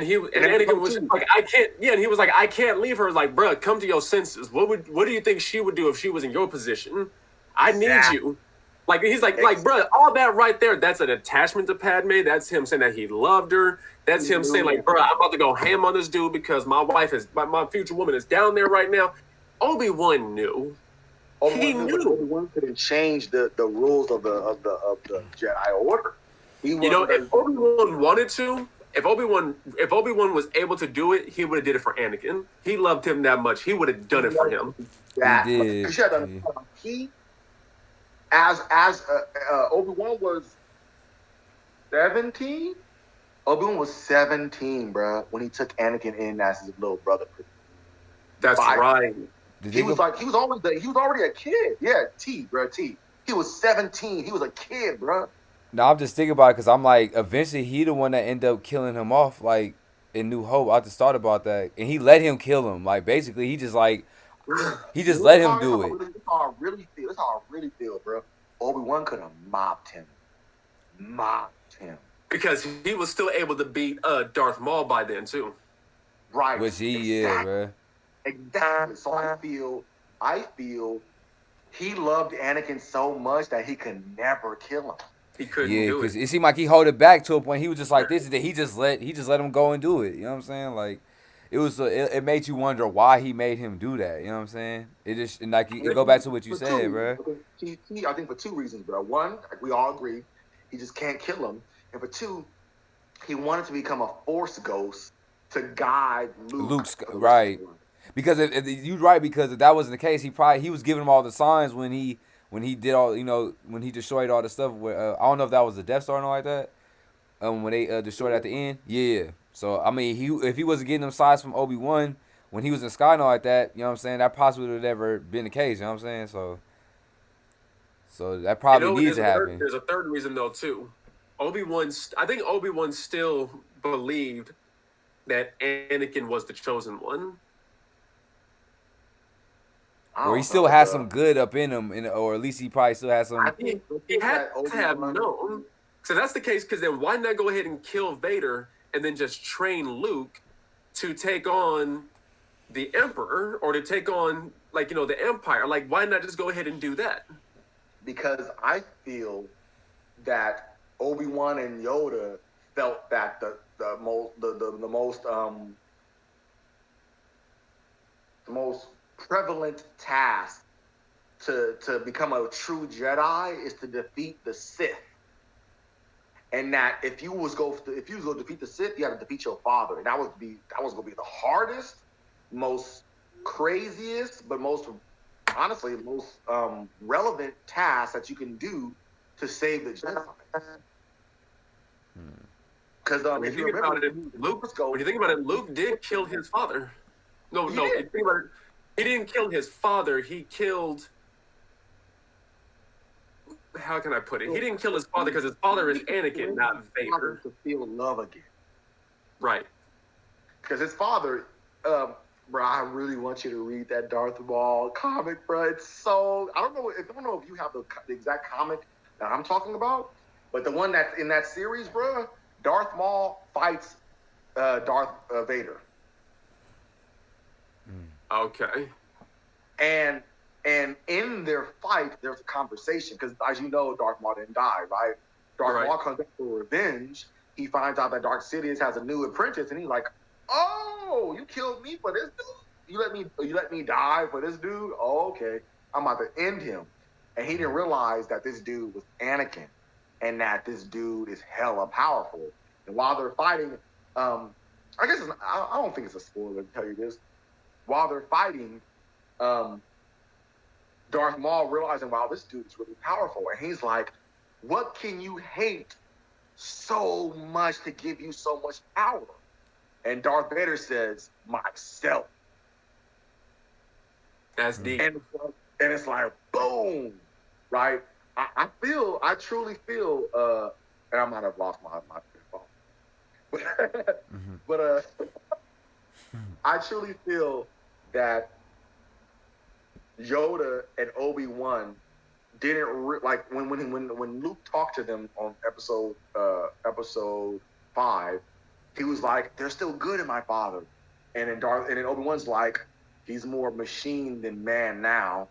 And Anakin was just like, I can't. Yeah, and he was like, I can't leave her. Like, bro, come to your senses. What do you think she would do if she was in your position? I need you. Like he's like, bro, all that right there. That's an attachment to Padme. That's him saying that he loved her. That's him saying like, bro, I'm about to go ham on this dude because my wife is my future woman is down there right now. Obi-Wan knew. He knew. Obi-Wan couldn't change the rules of the Jedi Order. If Obi-Wan wanted to. If Obi-Wan was able to do it, he would have did it for Anakin. He loved him that much. He would have done it for him. He did. He as Obi-Wan was 17. Obi-Wan was 17, bro, when he took Anakin in as his little brother. That's right. He was already a kid. Yeah, T. He was 17. He was a kid, bro. No, I'm just thinking about it because I'm like, eventually he the one that ended up killing him off, like in New Hope. I just thought about that, and he let him kill him. Like basically, he just let him do it. That's how I really feel, bro. Obi-Wan could have mopped him. Because he was still able to beat Darth Maul by then too. Right. Which bro. Exactly. So I feel he loved Anakin so much that he could never kill him. He couldn't do it. Yeah, because it seemed like he held it back to a point. He was just like, this is that he just let him go and do it. You know what I'm saying? Like, it made you wonder why he made him do that. You know what I'm saying? It go back to what you said, bro. I think for two reasons, bro. One, like we all agree, he just can't kill him. And for two, he wanted to become a Force ghost to guide Luke. Right. Because if you're right, because if that wasn't the case, he was giving him all the signs when he did all, when he destroyed all the stuff. Where I don't know if that was the Death Star or anything like that. When they destroyed at the end, yeah. So I mean, if he wasn't getting them signs from Obi-Wan when he was in Skynar like that, you know what I'm saying, that possibly would have never been the case. You know what I'm saying? So that probably needs to happen. There's a third reason though too. I think Obi-Wan still believed that Anakin was the chosen one. Or he still has some good up in him, or at least he probably still has some. I think he had to have known. So that's the case, because then why not go ahead and kill Vader and then just train Luke to take on the Emperor or to take on, the Empire? Like, why not just go ahead and do that? Because I feel that Obi-Wan and Yoda felt that the most prevalent task to become a true Jedi is to defeat the Sith, and that if you was going to defeat the Sith, you had to defeat your father, and that was going to be the hardest, most craziest, but most relevant task that you can do to save the Jedi. Because when you think about it, Luke did kill his father. No. He didn't kill his father. He killed. How can I put it? He didn't kill his father because his father is Anakin, not Vader. To feel love again. Right. Because his father, bro, I really want you to read that Darth Maul comic, bro. It's so I don't know if you have the exact comic that I'm talking about, but the one that's in that series, bro, Darth Maul fights Darth Vader. Okay. And in their fight, there's a conversation because, as you know, Darth Maul didn't die, right? Darth Maul comes back for revenge. He finds out that Darth Sidious has a new apprentice, and he's like, "Oh, you killed me for this dude? You let me die for this dude? Oh, okay, I'm about to end him." And he didn't realize that this dude was Anakin, and that this dude is hella powerful. And while they're fighting, I guess I don't think it's a spoiler to tell you this. While they're fighting, Darth Maul realizing, wow, this dude's really powerful. And he's like, what can you hate so much to give you so much power? And Darth Vader says, myself. That's deep. And it's like, boom, right? I truly feel, and I might have lost my phone. But I truly feel that Yoda and Obi-Wan didn't when Luke talked to them on episode 5. he was like, "There's still good in my father," and then Obi-Wan's like, "He's more machine than man now."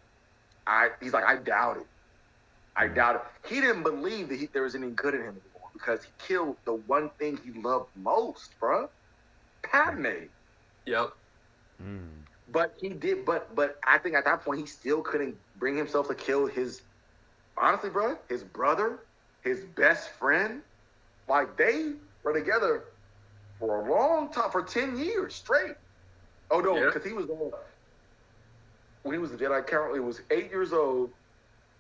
He's like, "I doubt it. I doubt it." He didn't believe that there was any good in him anymore because he killed the one thing he loved most, bruh. Padme. Yep. But he did. But I think at that point he still couldn't bring himself to kill his. Honestly, bro, his brother, his best friend. Like they were together for a long time, for 10 years straight. Oh no, because he was when he was a Jedi. Currently, was 8 years old.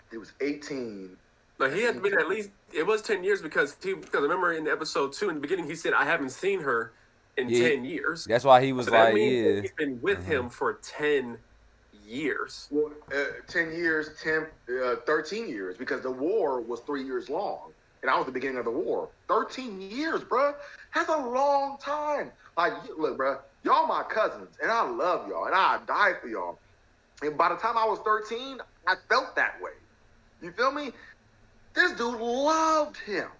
He was 18. But he had been at least, it was 10 years because I remember in episode 2 in the beginning he said, "I haven't seen her in 10 years." That's why he was so like, that means yeah. he's been with him for 10 years. Well, 10 years, 13 years, because the war was 3 years long. And that was the beginning of the war. 13 years, bruh. That's a long time. Like, look, bruh, y'all my cousins, and I love y'all, and I die for y'all. And by the time I was 13, I felt that way. You feel me? This dude loved him.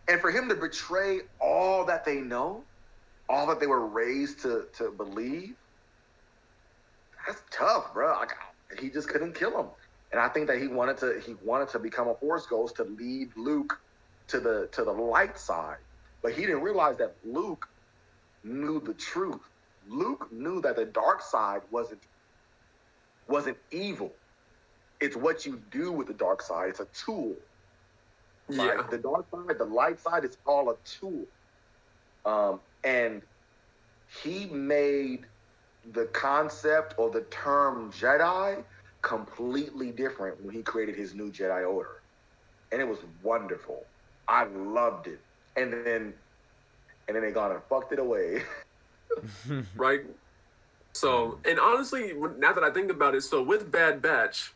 And for him to betray all that they know, all that they were raised to believe, that's tough, bro. Like, he just couldn't kill him. And I think that he wanted to become a Force ghost to lead Luke to the light side. But he didn't realize that Luke knew the truth. Luke knew that the dark side wasn't evil. It's what you do with the dark side. It's a tool. Yeah. Like the dark side, the light side, it's all a tool. And he made the concept or the term Jedi completely different when he created his new Jedi Order. And it was wonderful. I loved it. And then they gone and fucked it away. Right? So, and honestly, now that I think about it, so with Bad Batch,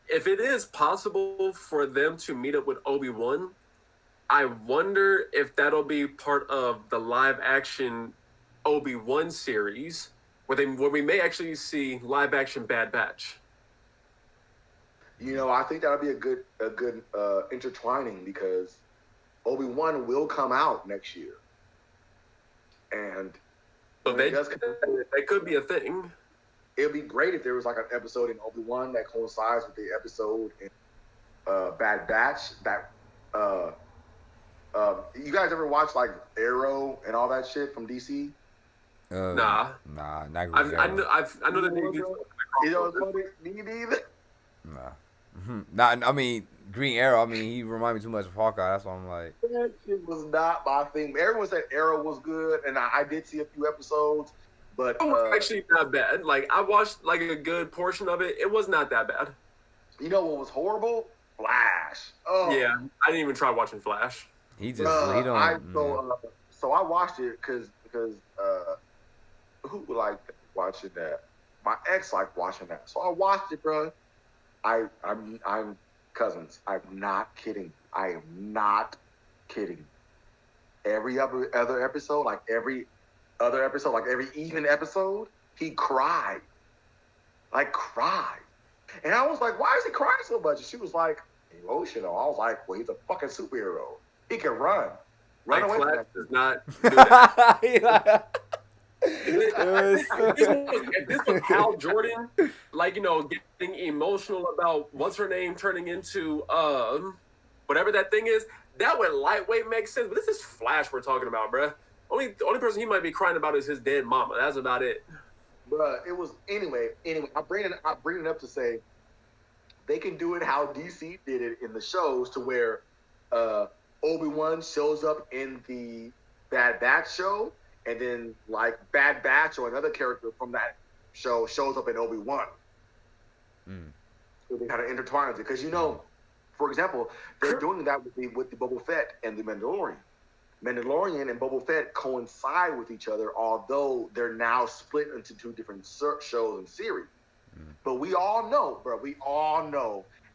if it is possible for them to meet up with Obi-Wan, I wonder if that'll be part of the live action Obi-Wan series where we may actually see live action Bad Batch. You know, I think that'll be a good intertwining because Obi-Wan will come out next year. And so that could be a thing. It'd be great if there was like an episode in Obi-Wan that coincides with the episode in Bad Batch. That you guys ever watch like Arrow and all that shit from DC? Nah, not I know that You know what me neither. Nah. I mean, Green Arrow. I mean, he reminded me too much of Hawkeye. That's why I'm like, That shit was not my thing. Everyone said Arrow was good, and I did see a few episodes, but it was actually not bad. Like I watched like a good portion of it. It was not that bad. You know what was horrible? Flash. Oh yeah, I didn't even try watching Flash. He just he don't. So I watched it because who liked watching that? My ex liked watching that, so I watched it, bro. I'm cousins. I'm not kidding. I am not kidding. Every other episode, like every even episode, he cried. Like cried. And I was like, why is he crying so much? And she was like, emotional. I was like, well, he's a fucking superhero. He can run. Run away from that. Does not do that. If this was Hal Jordan, like, you know, getting emotional about what's her name turning into whatever that thing is, that would lightweight make sense. But this is Flash we're talking about, bruh. The only person he might be crying about is his dead mama. That's about it. Bruh, it was anyway. I bring it up to say they can do it how DC did it in the shows, to where Obi-Wan shows up in the Bad Batch show, and then like Bad Batch or another character from that show shows up in Obi-Wan. So they kind of intertwine it, because, you know, for example, they're doing that with the Boba Fett and the Mandalorian. Mandalorian and Boba Fett coincide with each other, although they're now split into two different shows and series. But we all know, bro,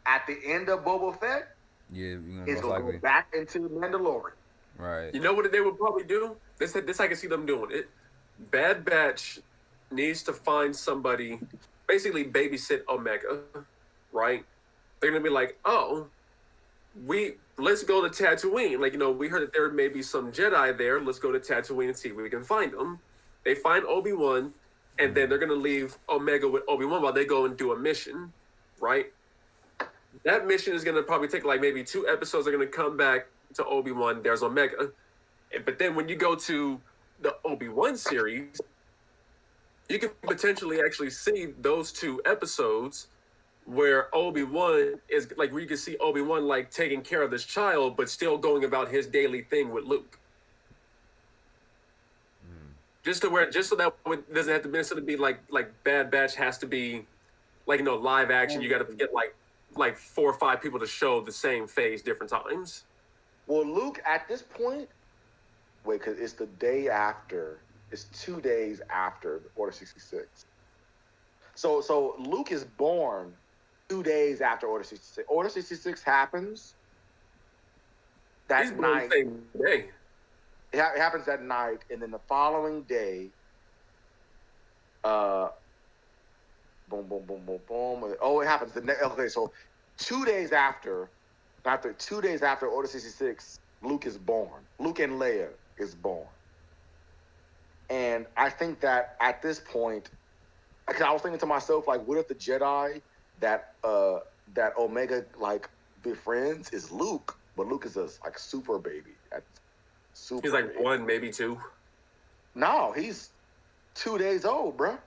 at the end of Boba Fett, it's going to go back into Mandalorian. Right. You know what they would probably do? This I can see them doing it. Bad Batch needs to find somebody, basically babysit Omega, right? They're going to be like, oh, let's go to Tatooine. Like, we heard that there may be some Jedi there. Let's go to Tatooine and see if we can find them. They find Obi-Wan, and then they're gonna leave Omega with Obi-Wan while they go and do a mission, right? That mission is gonna probably take like maybe 2 episodes. They're gonna come back to Obi-Wan. There's Omega, but then when you go to the Obi-Wan series, you can potentially actually see those 2 episodes where Obi-Wan is like, where you can see Obi-Wan like taking care of this child, but still going about his daily thing with Luke. Just so that it doesn't have to necessarily be like Bad Batch has to be like live action. You got to get like 4 or 5 people to show the same face different times. Well, Luke at this point, because it's the day after. It's 2 days after Order 66. So Luke is born 2 days after Order 66. Order 66 happens that night. The same day. It happens that night, and then the following day, boom, boom, boom, boom, boom. Oh, it happens okay. So 2 days after 2 days after Order 66, Luke is born. Luke and Leia is born. And I think that at this point, because I was thinking to myself, like, what if the Jedi that Omega like befriends is Luke, but Luke is a like super baby. He's like 1, maybe 2. No, he's 2 days old, bro.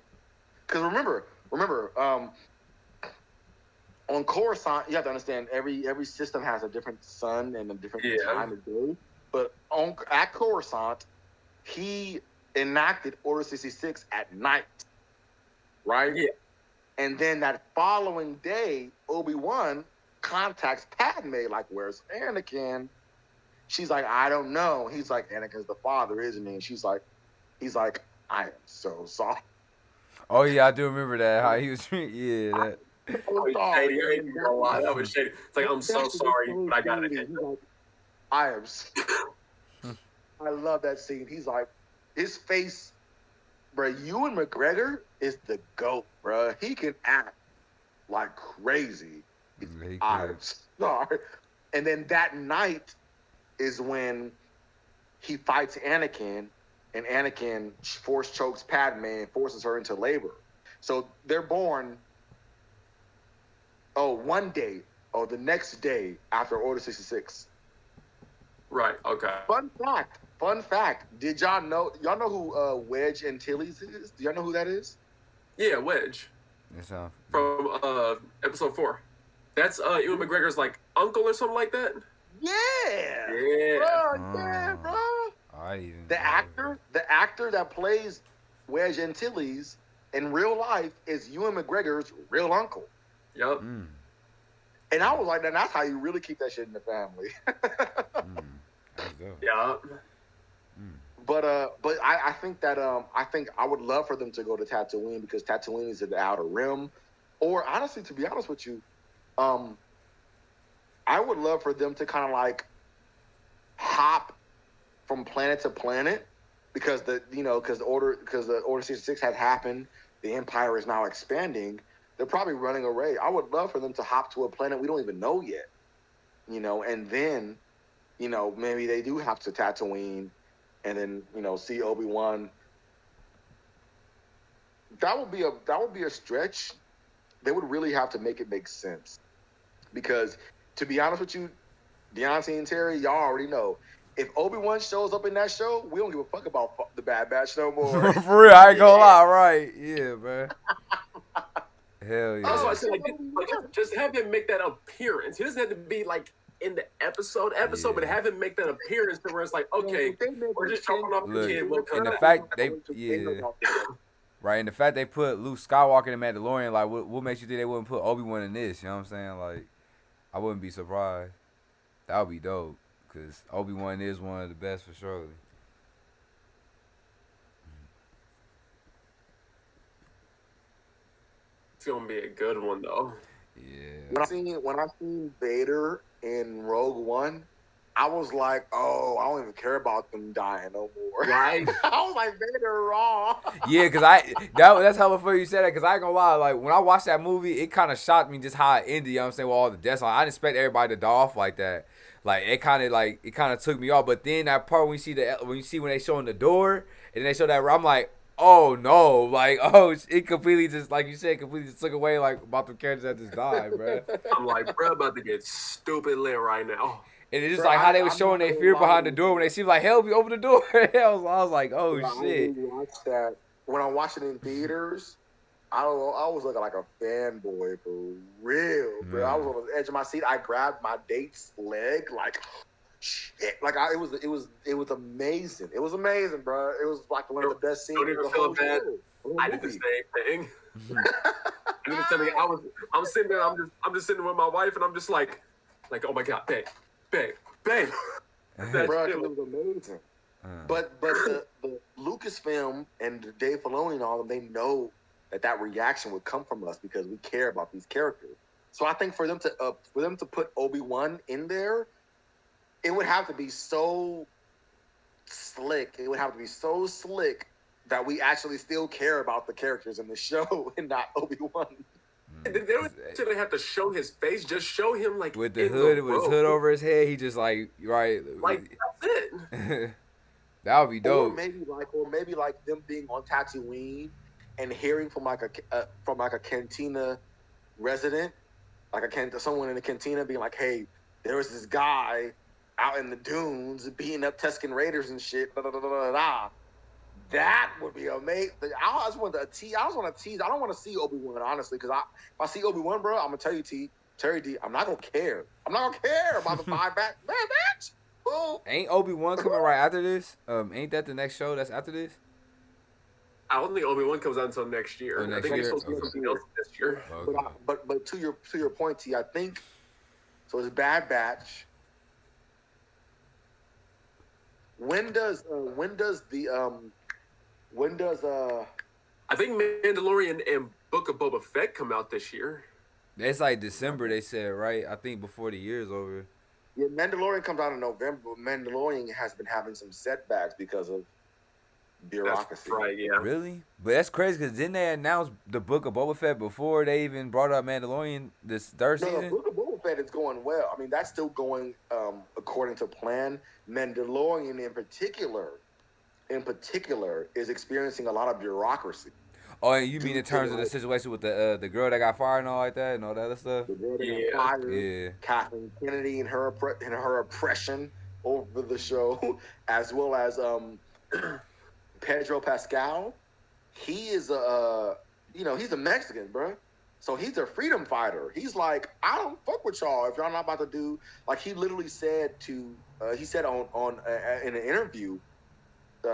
Because remember, on Coruscant, you have to understand every system has a different sun and a different time of day. But at Coruscant, he enacted Order 66 at night, right? Yeah. And then that following day, Obi-Wan contacts Padme, like, where's Anakin? She's like, I don't know. He's like, Anakin's the father, isn't he? And he's like, I am so sorry. Oh yeah, I do remember that. How he was, yeah. That. That was shady. It's like, I'm so sorry, but I got it. Like, I am. I love that scene. He's like, his face, bro. Ewan McGregor is the GOAT, bro. He can act like crazy. I'm sorry. And then that night is when he fights Anakin, and Anakin force chokes Padme and forces her into labor. So they're born, the next day after Order 66. Right, okay. Fun fact. Did y'all know who Wedge Antilles is? Do y'all know who that is? Yeah, Wedge. From episode 4. That's Ewan McGregor's like uncle or something like that. Yeah. Bro. The actor that plays Wedge Antilles in real life is Ewan McGregor's real uncle. Yep. And I was like, that's how you really keep that shit in the family. Yeah. But I think that I would love for them to go to Tatooine, because Tatooine is in the Outer Rim. Or honestly, to be honest with you, I would love for them to kind of like hop from planet to planet, because the Order 66 had happened. The Empire is now expanding. They're probably running away. I would love for them to hop to a planet we don't even know yet, and then, maybe they do hop to Tatooine, and then, see Obi-Wan. That would be a stretch. They would really have to make it make sense, because to be honest with you, Deontay and Terry, y'all already know, if Obi-Wan shows up in that show, we don't give a fuck about the Bad Batch no more. For real, I ain't gonna lie, right? Yeah, man. Hell yeah. That's why I said, just have him make that appearance. He doesn't have to be like in the episode, but have him make that appearance to where it's like, okay, we're just chopping off the kid. We'll cut and the that. fact right, and the fact they put Luke Skywalker in Mandalorian, like, what makes you think they wouldn't put Obi-Wan in this? You know what I'm saying? Like, I wouldn't be surprised. That would be dope, because Obi-Wan is one of the best for sure. It's gonna be a good one though. Yeah. When I seen Vader in Rogue One, I was like, oh, I don't even care about them dying no more. Right? I was like, they're wrong. Yeah, cause that's hella funny you said that. Cause I ain't gonna lie, like when I watched that movie, it kind of shocked me just how it ended. You know what I'm saying? With all the deaths, I didn't expect everybody to die off like that. Like it kind of took me off. But then that part when you see when they showing the door and then they show that, I'm like, oh no, like it completely just like you said, completely just took away like about the characters that just died, bro. I'm like, bro, about to get stupid lit right now. And it's just Bro, like how they I'm was showing not their gonna fear lie behind to the you. door when they seemed like, help me open the door. I was like, oh Bro, shit. I watched that when I watched it in theaters. I was looking like a fanboy for real, bro. I was on the edge of my seat. I grabbed my date's leg, like shit. Like it was amazing. It was amazing, bro. It was like one of the best scenes. Don't even of the feel whole bad. show. I did the same thing. I did the same thing. I'm sitting there. I'm just sitting with my wife, and I'm just like, oh my god, babe. That Bro, shit it was amazing. But the Lucasfilm and Dave Filoni and all of them, they know that reaction would come from us because we care about these characters. So I think for them to put Obi-Wan in there, it would have to be so slick. It would have to be so slick that we actually still care about the characters in the show and not Obi-Wan. They don't actually have to show his face. Just show him like With the in hood, the with his robe. hood over his head, he just like Like that's it. that would be dope. Or maybe like them being on Tatooine and hearing from like a cantina resident, someone in the cantina being like, "Hey, there was this guy out in the dunes beating up Tusken Raiders and shit." Da, da, da, da, da, da. That would be amazing. I just want to tease. I don't want to see Obi-Wan, honestly, because if I see Obi-Wan, bro, I'm gonna tell you, Terry D, I'm not gonna care. I'm not gonna care about the Bad Batch. Ooh. Ain't Obi-Wan coming right after this? Ain't that the next show that's after this? I don't think Obi-Wan comes out until next year. Oh, next I think year? it's supposed to be Okay. something else this year. Okay. But to your point, T, I think so. It's Bad Batch. When does I think Mandalorian and Book of Boba Fett come out this year. It's like December, they said, right? I think before the year's over. Yeah, Mandalorian comes out in November, but Mandalorian has been having some setbacks because of bureaucracy. That's right, yeah. Really? But that's crazy because didn't they announce the Book of Boba Fett before they even brought up Mandalorian this third No, season? Book of Boba Fett is going well. I mean, that's still going according to plan. Mandalorian in particular, is experiencing a lot of bureaucracy. Oh, and you mean in terms of the situation with the girl that got fired and all like that and all that other stuff? The girl that Yeah. got fired, Yeah. Kathleen Kennedy and her oppression over the show, as well as Pedro Pascal. He is he's a Mexican, bro. So he's a freedom fighter. He's like, I don't fuck with y'all if y'all not about to do, like he literally said on in an interview,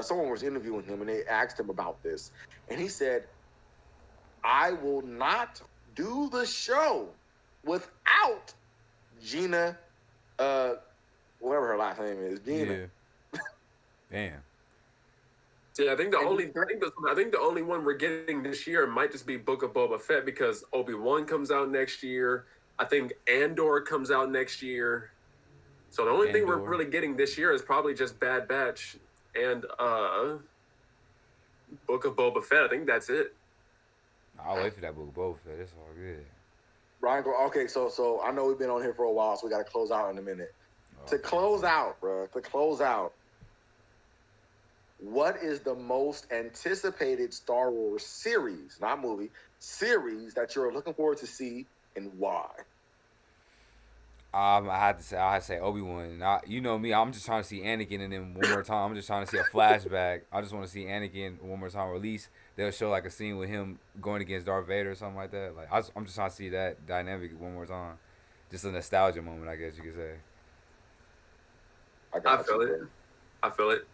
someone was interviewing him and they asked him about this, and he said, I will not do the show without Gina, whatever her last name is, Gina. Yeah. Damn. See, I think the only one we're getting this year might just be Book of Boba Fett because Obi-Wan comes out next year. I think Andor comes out next year. So the only thing we're really getting this year is probably just Bad Batch and Book of Boba Fett. I think that's it. I'll wait for that Book of Boba Fett. It's all good. Ryan, okay, so I know we've been on here for a while, so we got to close out in a minute. To close out, what is the most anticipated Star Wars series, not movie, series that you're looking forward to see and why? I had to say Obi-Wan. You know me, I'm just trying to see Anakin and then one more time. I'm just trying to see a flashback. I just want to see Anakin one more time, or at least they'll show like a scene with him going against Darth Vader or something like that. Like I'm just trying to see that dynamic one more time. Just a nostalgia moment, I guess you could say. I feel it.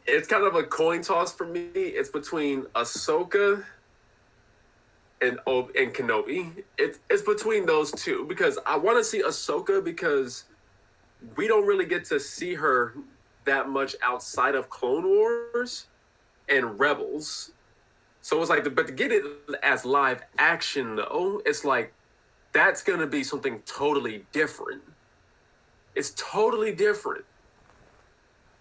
It's kind of a coin toss for me. It's between Ahsoka and Kenobi. It's between those two because I want to see Ahsoka because we don't really get to see her that much outside of Clone Wars and Rebels. So it's like, but to get it as live action though, it's like that's gonna be something totally different. It's totally different.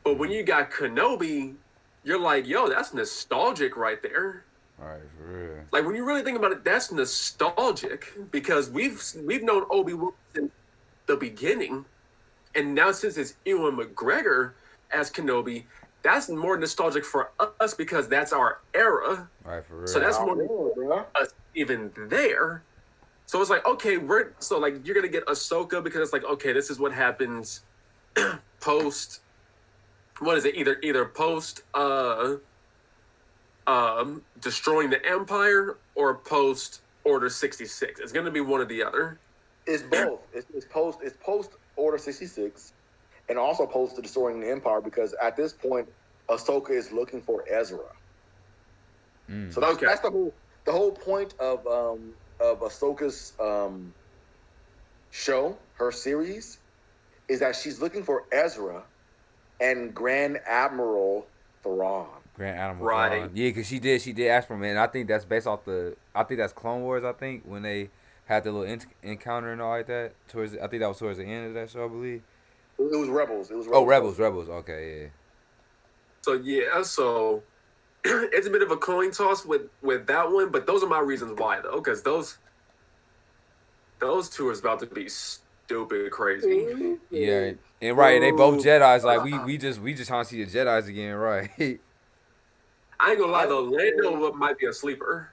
But when you got Kenobi, you're like, yo, that's nostalgic right there. All right, for real. Like when you really think about it, that's nostalgic because we've known Obi-Wan since the beginning, and now since it's Ewan McGregor as Kenobi, that's more nostalgic for us because that's our era. All right, for real. So that's more us even there. So it's like, okay, you're gonna get Ahsoka because it's like, okay, this is what happens post. What is it? Either post destroying the Empire or post Order 66. It's gonna be one or the other. It's both. It's post Order 66, and also post destroying the Empire because at this point, Ahsoka is looking for Ezra. So that's the whole point of Ahsoka's show, her series, is that she's looking for Ezra and Grand Admiral Thrawn. Grand Admiral Right. Thrawn. Yeah, because she did ask for him, and I think that's based off I think that's Clone Wars, I think, when they had the little encounter and all like that. I think that was towards the end of that show, I believe. It was Rebels. Oh, Rebels. Okay, yeah. So it's a bit of a coin toss with that one, but those are my reasons why though, because those two are about to be stupid crazy. Yeah, and right, they both Jedis. Like we just trying to see the Jedis again, right? I ain't gonna lie though, Lando might be a sleeper.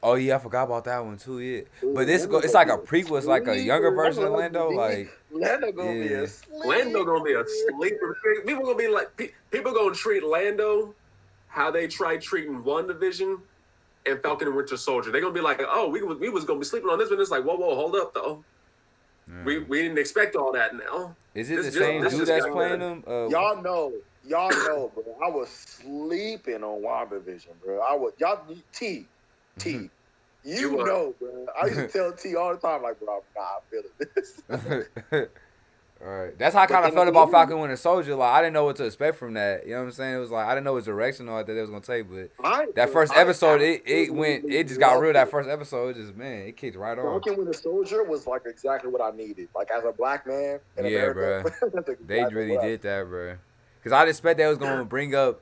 Oh yeah, I forgot about that one too. Yeah, but it's like a prequel. It's like a younger version of Lando. Like Lando gonna be a sleeper. People gonna treat Lando how they tried treating WandaVision and Falcon and Winter Soldier. They're gonna be like, oh, we was gonna be sleeping on this one. It's like, whoa, hold up though. We didn't expect all that now. Is it the same dude that's playing them? Y'all know, bro. I was sleeping on WandaVision, bro. You know, bro. I used to tell T all the time, like, bro, I'm not feeling this. All right. That's how I kind of felt about Falcon Winter Soldier. Like, I didn't know what to expect from that. You know what I'm saying? It was like, I didn't know what direction or that it was going to take. But that first episode, it just got real. That first episode, it kicked right on. Falcon Winter Soldier was like exactly what I needed. Like, as a black man in America. Bro. They really did that, bro. Because I didn't expect they was going to bring up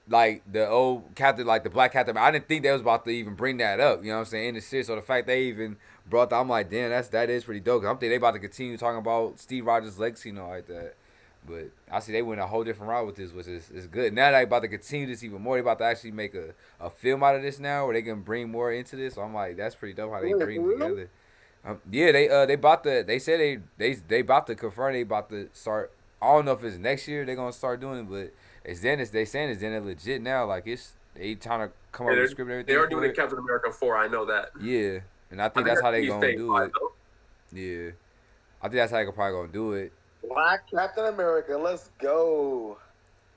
like the old captain, like the black captain. I didn't think they was about to even bring that up. You know what I'm saying? In the series. So the fact they even brought that, I'm like, damn, that is pretty dope. I'm thinking they about to continue talking about Steve Rogers' legacy and all like that. But I see they went a whole different route with this, which is good. Now they about to continue this even more. They about to actually make a film out of this now, where they can bring more into this. So I'm like, that's pretty dope how they bring it together. Yeah, they about to. They said they about to confirm they about to start. I don't know if it's next year they're gonna start doing it, but they saying it's legit now. Like they trying to come up with a script and everything. They are doing Captain America 4. I know that. Yeah, and I think that's how they gonna do it. Yeah, I think that's how they probably gonna do it. Black Captain America, let's go.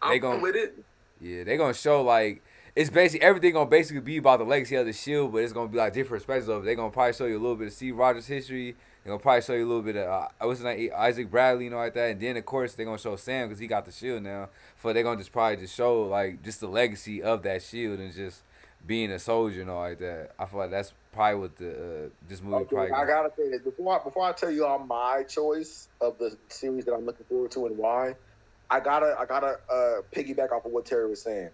I'm going with it. Yeah, they gonna show like it's basically everything gonna basically be about the legacy of the Shield, but it's gonna be like different perspectives of it. They gonna probably show you a little bit of Steve Rogers' history. They're gonna probably show you a little bit of what's his name, Isaac Bradley, you know, like that. And then of course they're gonna show Sam because he got the shield now. So they're gonna probably show like just the legacy of that shield and just being a soldier and all like that. I feel like that's probably what this movie probably. I gotta say this before I tell you all my choice of the series that I'm looking forward to and why. I gotta piggyback off of what Terry was saying,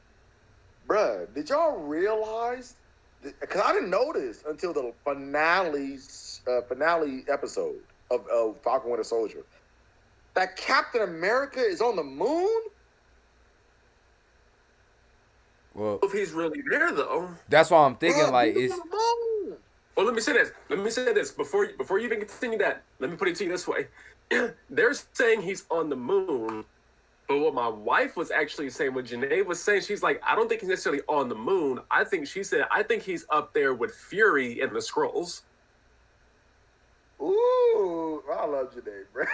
bruh. Did y'all realize? Because I didn't notice until the finale episode of Falcon Winter Soldier that Captain America is on the moon. Well, if he's really there though, that's why I'm thinking. Like, it's. Well, let me say this before you even continue that. Let me put it to you this way: they're saying he's on the moon, but what my wife was actually saying, what Janae was saying, she's like, I don't think he's necessarily on the moon. I think he's up there with Fury and the Skrulls. Ooh, I love Janae, bro.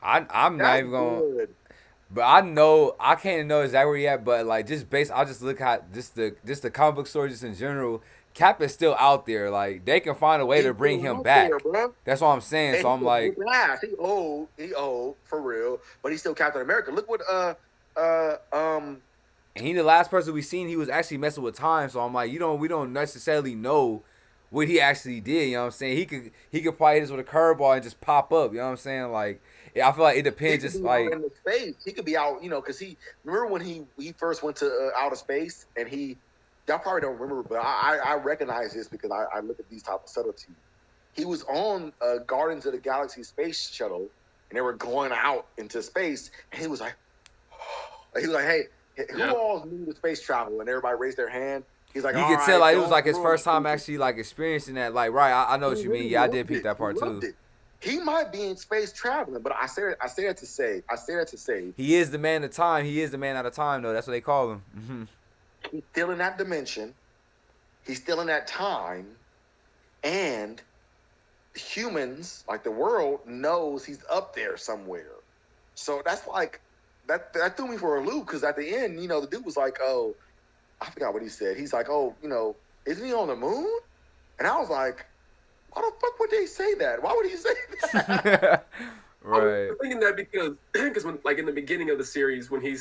I'm not even going. But I know I can't know exactly where he at. But like I'll just look at just the comic book story just in general. Cap is still out there. Like they can find a way to bring him back. That's what I'm saying. And so I'm like, he old for real, but he's still Captain America. Look what and he the last person we seen. He was actually messing with time. So I'm like, we don't necessarily know what he actually did. You know what I'm saying? He could probably hit us with a curveball and just pop up. You know what I'm saying? Like, I feel like it He depends. could Just be out like in the space. He could be out, because he remember when he first went to outer space, and y'all probably don't remember, but I recognize this because I look at these type of subtleties. He was on Guardians of the Galaxy space shuttle, and they were going out into space, and he was like, hey, who all knew the space travel? And everybody raised their hand. He's like, you all could right, tell, like it was like his don't first time ruin it. actually like experiencing that. Like, right? I know what He you mean. really Yeah, I loved did peep it. that part He loved too. it. He might be in space traveling, but I say that to say He is the man of time. He is the man out of time, though. That's what they call him. Mm-hmm. he's still in that dimension. He's still in that time, and humans, like the world, knows he's up there somewhere. So that's like that threw me for a loop because at the end, the dude was like, "Oh, I forgot what he said." He's like, "Oh, isn't he on the moon?" And I was like, "Why the fuck would they say that? Why would he say that?" Right. I was thinking that because when like in the beginning of the series when he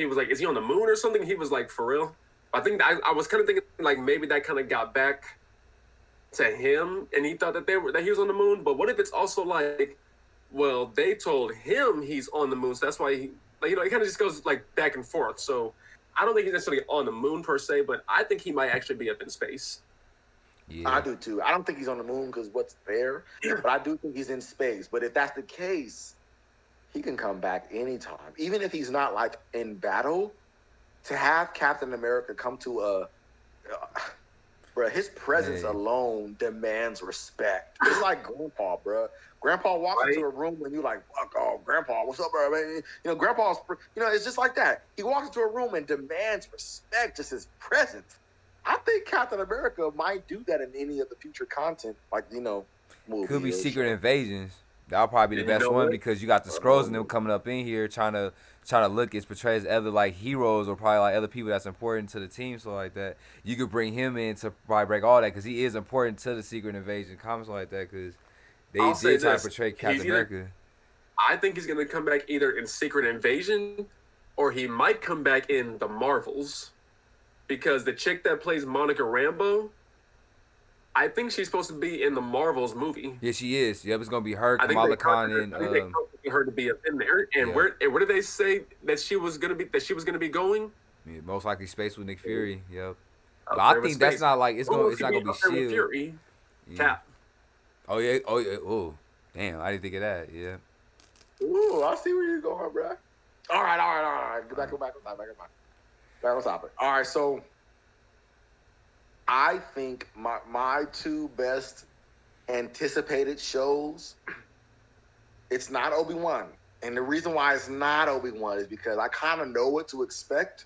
was like, is he on the moon or something? He was like, for real. I think I was kind of thinking like maybe that kind of got back to him and he thought that he was on the moon. But what if it's also like, well, they told him he's on the moon, so that's why he like it kind of just goes like back and forth. So I don't think he's necessarily on the moon per se, but I think he might actually be up in space. Yeah. I do too. I don't think he's on the moon because what's there, but I do think he's in space. But if that's the case, he can come back anytime, even if he's not like in battle. To have Captain America come to bruh, his presence alone demands respect. It's like Grandpa, bruh. Grandpa walks into a room and you're like, fuck off, Grandpa, what's up, bro? Man? Grandpa's, it's just like that. He walks into a room and demands respect, just his presence. I think Captain America might do that in any of the future content, like, movie. Could be Secret show. Invasions. That'll probably be the best one because you got the Skrulls and them coming up in here trying to look as portrays other like heroes or probably like other people that's important to the team, so like that. You could bring him in to probably break all that because he is important to the Secret Invasion comics like that because they did try to portray Captain America. I think he's gonna come back either in Secret Invasion or he might come back in the Marvels because the chick that plays Monica Rambeau, I think she's supposed to be in the Marvels movie. Yeah, she is. Yep, it's gonna be her, Kamala Khan, and I think they expecting her to be up in there. And where did they say that she was gonna be going? Yeah, most likely space with Nick Fury. Yep. But I think that's not like it's not gonna be Shield. Fury. Yeah. Cap. Oh yeah. Oh, damn! I didn't think of that. Yeah. Ooh, I see where you're going, bro. All right. Go back on topic. All right, so I think my two best anticipated shows, it's not Obi-Wan. And the reason why it's not Obi-Wan is because I kind of know what to expect.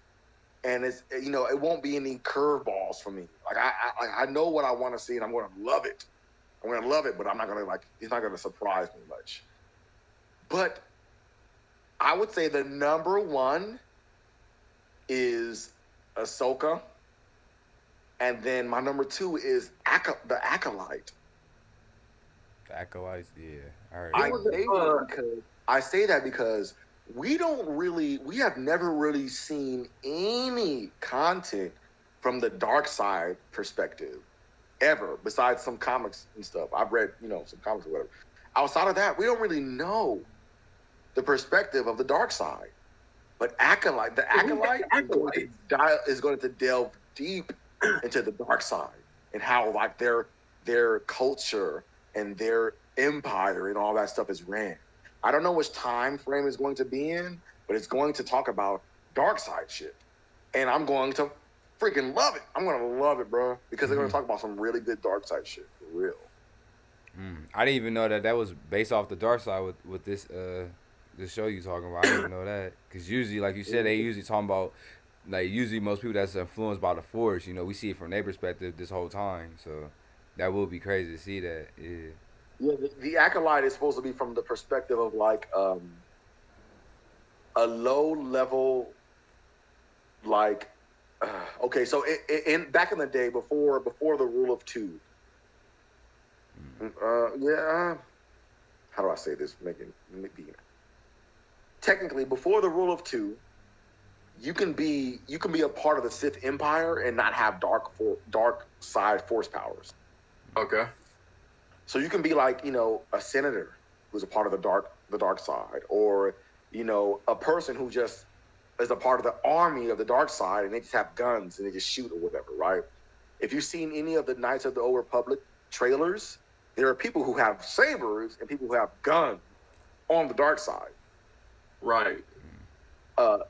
And it's, it won't be any curveballs for me. Like I know what I want to see and I'm going to love it. But I'm not going to it's not going to surprise me much. But I would say the number one is Ahsoka. And then my number two is the Acolyte. The Acolytes, yeah. I say that because we have never really seen any content from the dark side perspective ever, besides some comics and stuff. I've read, some comics or whatever. Outside of that, we don't really know the perspective of the dark side. But the Acolyte is going to delve deep into the dark side and how their culture and their empire and all that stuff is ran. I don't know which time frame it's going to be in, but it's going to talk about dark side shit. And I'm going to freaking love it. I'm going to love it, bro, because they're going to talk about some really good dark side shit, for real. I didn't even know that was based off the dark side with this show you talking about. I didn't even know that. Because usually, like you said, they usually talking about, like, usually most people that's influenced by the Force, we see it from their perspective this whole time. So that will be crazy to see that. Yeah. Yeah, the Acolyte is supposed to be from the perspective of a low level, okay. So in back in the day before the rule of two, how do I say this? Technically, before the rule of two, you can be a part of the Sith Empire and not have dark side force powers. Okay. So you can be like, a senator who's a part of the dark side, or a person who just is a part of the army of the dark side, and they just have guns and they just shoot or whatever, right? If you've seen any of the Knights of the Old Republic trailers, there are people who have sabers and people who have guns on the dark side. Right.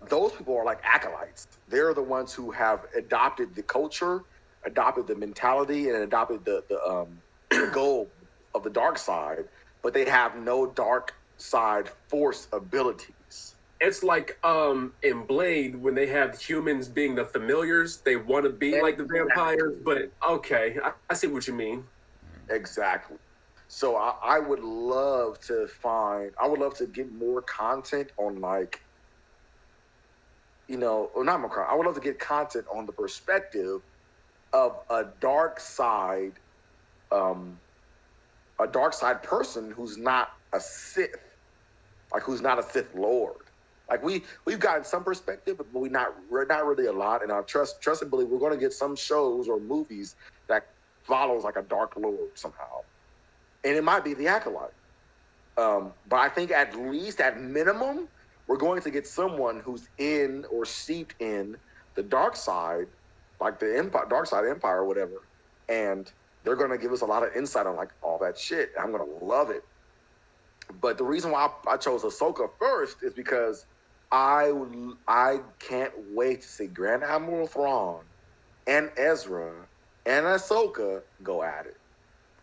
Those people are like acolytes. They're the ones who have adopted the culture, adopted the mentality, and adopted the goal of the dark side, but they have no dark side force abilities. It's like in Blade when they have humans being the familiars. They want to be like the vampires, but okay, I see what you mean. Exactly. So I would love to get more content on like, or not more content. I would love to get content on the perspective of a dark side person who's not a Sith, like who's not a Sith Lord. Like we've gotten some perspective, but we're not really a lot. And I trust and believe we're going to get some shows or movies that follows like a Dark Lord somehow, and it might be the Acolyte. But I think at least at minimum, we're going to get someone who's in or steeped in the dark side, like the Empire, Dark Side Empire or whatever, and they're going to give us a lot of insight on like all that shit. I'm going to love it. But the reason why I chose Ahsoka first is because I can't wait to see Grand Admiral Thrawn and Ezra and Ahsoka go at it.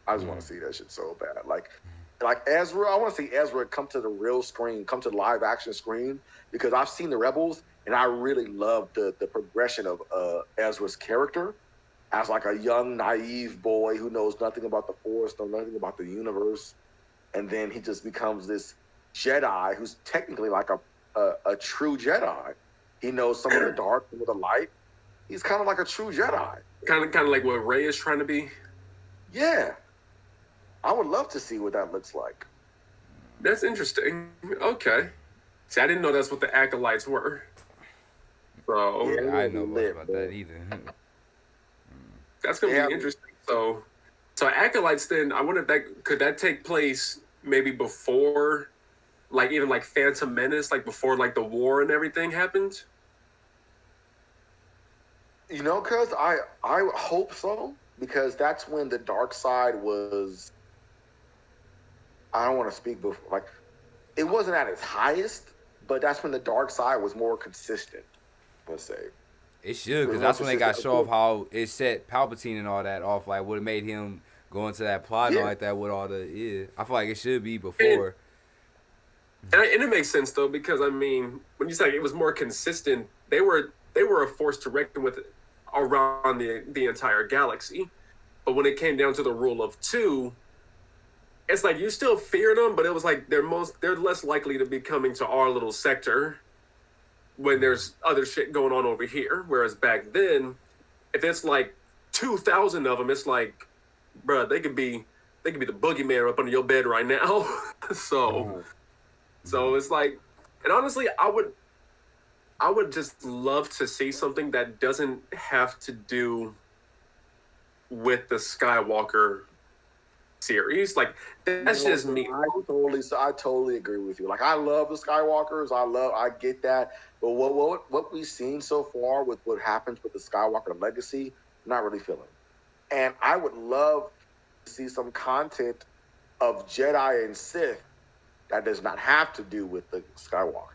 I just want to see that shit so bad. Like Ezra, I want to see Ezra come to the real screen, come to the live action screen, because I've seen the Rebels and I really love the progression of Ezra's character as like a young, naive boy who knows nothing about the Force, knows nothing about the universe. And then he just becomes this Jedi who's technically like a true Jedi. He knows some of the dark, some of the light. He's kind of like a true Jedi. Kind of like what Rey is trying to be. Yeah. I would love to see what that looks like. That's interesting. Okay. See, I didn't know that's what the Acolytes were. So yeah, I didn't know much about that either. That's gonna be interesting. So Acolytes, then I wonder if could that take place maybe before, like even like Phantom Menace, like before like the war and everything happened. Cuz I hope so, because that's when the dark side was. I don't want to speak before, like it wasn't at its highest, but that's when the dark side was more consistent. Let's say. It should, because that's when they got show off how it set Palpatine and all that off, like what made him go into that plot and like that with all the I feel like it should be before. And it makes sense though, because I mean, when you say it was more consistent, they were a force to reckon with around the entire galaxy. But when it came down to the rule of two, it's like you still fear them, but it was like they're less likely to be coming to our little sector when there's other shit going on over here. Whereas back then, if it's like 2,000 of them, it's like, bruh, they could be the boogeyman up under your bed right now. So it's like, and honestly, I would just love to see something that doesn't have to do with the Skywalker series. Like that's just me. I totally agree with you. Like I love the Skywalkers. I get that. But what we've seen so far with what happens with the Skywalker legacy, I'm not really feeling. And I would love to see some content of Jedi and Sith that does not have to do with the Skywalker.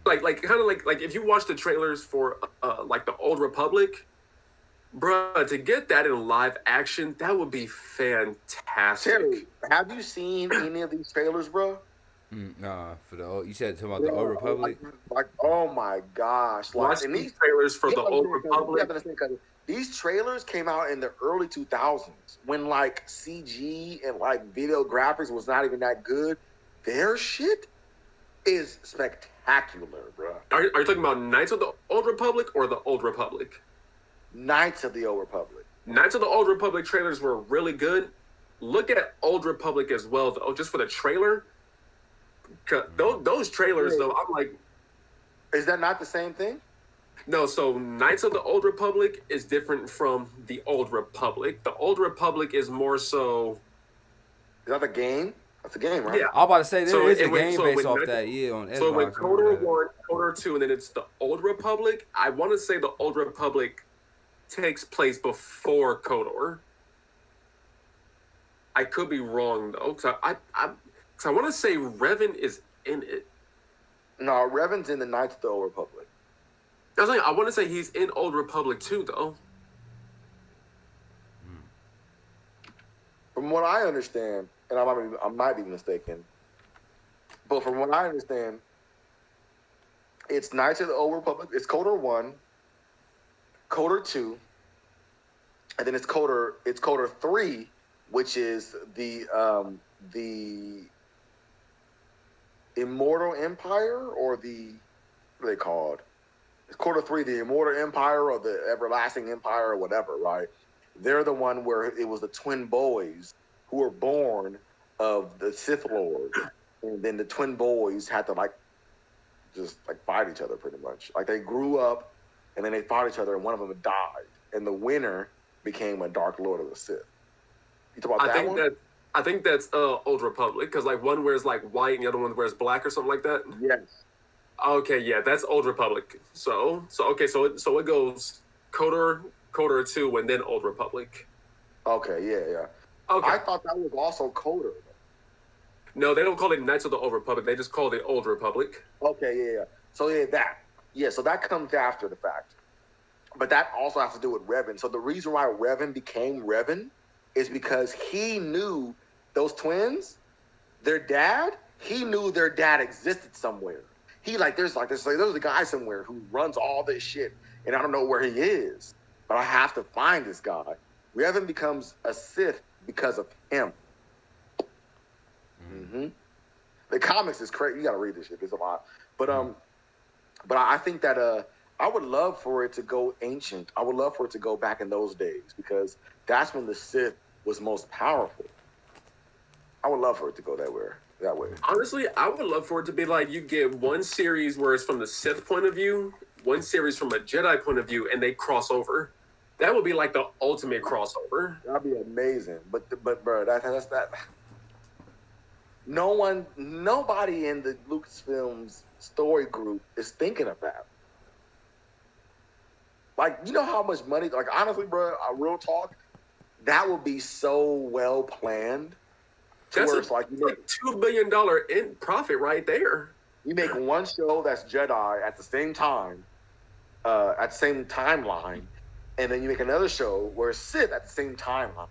Like kind of like if you watch the trailers for like the Old Republic, bruh, to get that in live action, that would be fantastic. Terry, have you seen any of these trailers, bro? Nah, you said talking about the Old Republic. Like, oh my gosh! Watch these trailers for the Old Republic. These trailers came out in the early 2000s when like CG and like video graphics was not even that good. Their shit is spectacular, bro. Are you talking about Knights of the Old Republic or the Old Republic? Knights of the Old Republic. Knights of the Old Republic trailers were really good. Look at Old Republic as well, though, just for the trailer. Those trailers, though, I'm like... Is that not the same thing? No, so Knights of the Old Republic is different from the Old Republic. The Old Republic is more so, Is that a game? That's a game, right? yeah. I'm about to say there So is a it went game so it based went off Knights, that. Yeah, on so it went Xbox. I remember KOTOR that. 1, KOTOR 2, and then it's the Old Republic. I want to say the Old Republic takes place before KOTOR. I could be wrong though, because I want to say Revan is in it. No, Revan's in the Knights of the Old Republic. I want to say he's in Old Republic too, though. From what I understand, and I might be mistaken, but from what I understand, it's Knights of the Old Republic. It's KOTOR 1, KOTOR 2, and then it's KOTOR 3, which is the Immortal Empire, or what are they called? It's KOTOR 3, the Immortal Empire or the Everlasting Empire or whatever, right? They're the one where it was the twin boys who were born of the Sith Lord, and then the twin boys had to just fight each other pretty much. Like, they grew up and then they fought each other, and one of them died, and the winner became a Dark Lord of the Sith. You talk about that one? I think that's Old Republic, because like one wears like white and the other one wears black or something like that. Yes. Okay, yeah, that's Old Republic. So it goes KOTOR 2 and then Old Republic. Okay, yeah. Okay. I thought that was also KOTOR. No, they don't call it Knights of the Old Republic. They just call it Old Republic. Okay, yeah. So so that comes after the fact. But that also has to do with Revan. So the reason why Revan became Revan is because he knew those twins, he knew their dad existed somewhere. There's a guy somewhere who runs all this shit, and I don't know where he is, but I have to find this guy. Revan becomes a Sith because of him. Mm-hmm. The comics is crazy. You gotta read this shit. There's a lot. But I think that I would love for it to go ancient. I would love for it to go back in those days, because that's when the Sith was most powerful. I would love for it to go that way. Honestly, I would love for it to be like you get one series where it's from the Sith point of view, one series from a Jedi point of view, and they cross over. That would be like the ultimate crossover. That'd be amazing. But bro, that's that. Nobody in the Lucasfilms story group is thinking of that. Like, you know how much money? Like, honestly, bro, real talk, that would be so well planned. That's like $2 billion in profit right there. You make one show that's Jedi at the same time, at the same timeline, and then you make another show where it's Sith at the same timeline.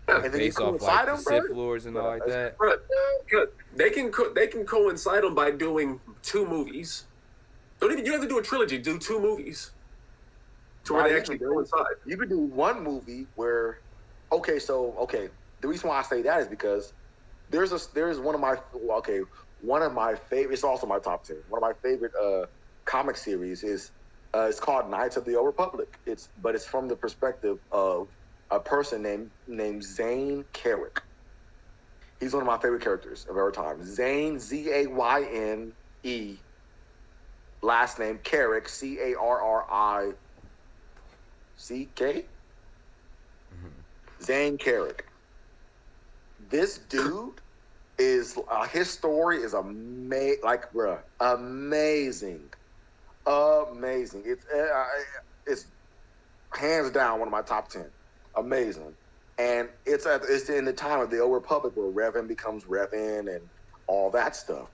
And then based you off coincide like the them, Sith Lords and all like that. Bro, they can coincide them by doing 2 movies. You don't have to do a trilogy. Do 2 movies to where they actually coincide. You could do one movie where, the reason why I say that is because there's one of my favorite. It's also my top 10. One of my favorite comic series is it's called Knights of the Old Republic. It's from the perspective of a person named Zayne Carrick. He's one of my favorite characters of our time. Zayne, Zayne, last name Carrick, Carrick. Zayne Carrick. This dude his story is amazing. Amazing. It's hands down one of my top 10. Amazing. And it's in the time of the Old Republic where Revan becomes Revan and all that stuff.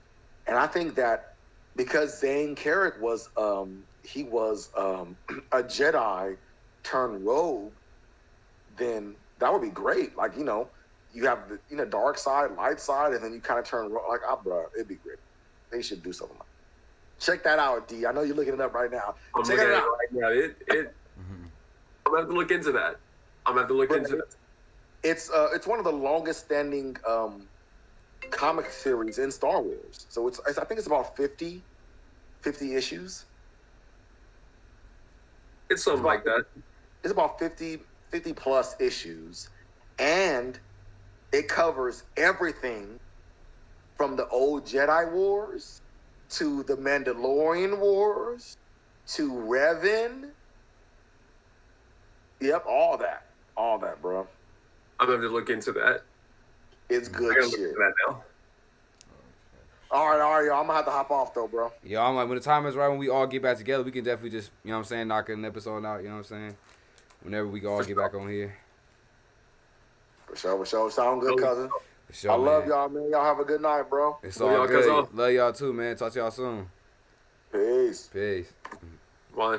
And I think that because Zayne Carrick was a Jedi turned rogue, then that would be great. Like, you have the dark side, light side, and then you kind of turn bro, it'd be great. They should do something like that. Check that out, D. I know you're looking it up right now. Check it out. Right now. I'm gonna have to look into that. It's one of the longest standing comic series in Star Wars. So I think it's about 50 issues. It's something like that. It's about 50 plus issues, and it covers everything from the old Jedi Wars to the Mandalorian Wars to Revan. Yep, all that, bro. I'm gonna have to look into that. It's I good gotta look shit. into that now. All right, y'all. I'm gonna have to hop off though, bro. Yeah, I'm like, when the time is right, when we all get back together, we can definitely just, you know what I'm saying, knock an episode out, you know what I'm saying? Whenever we can all get back on here. For sure. Sound good, cousin. For sure, I love man. y'all, man. Y'all have a good night, bro. It's Love all y'all, good. cuzzo. Love y'all too, man. Talk to y'all soon. Peace. Peace. Why?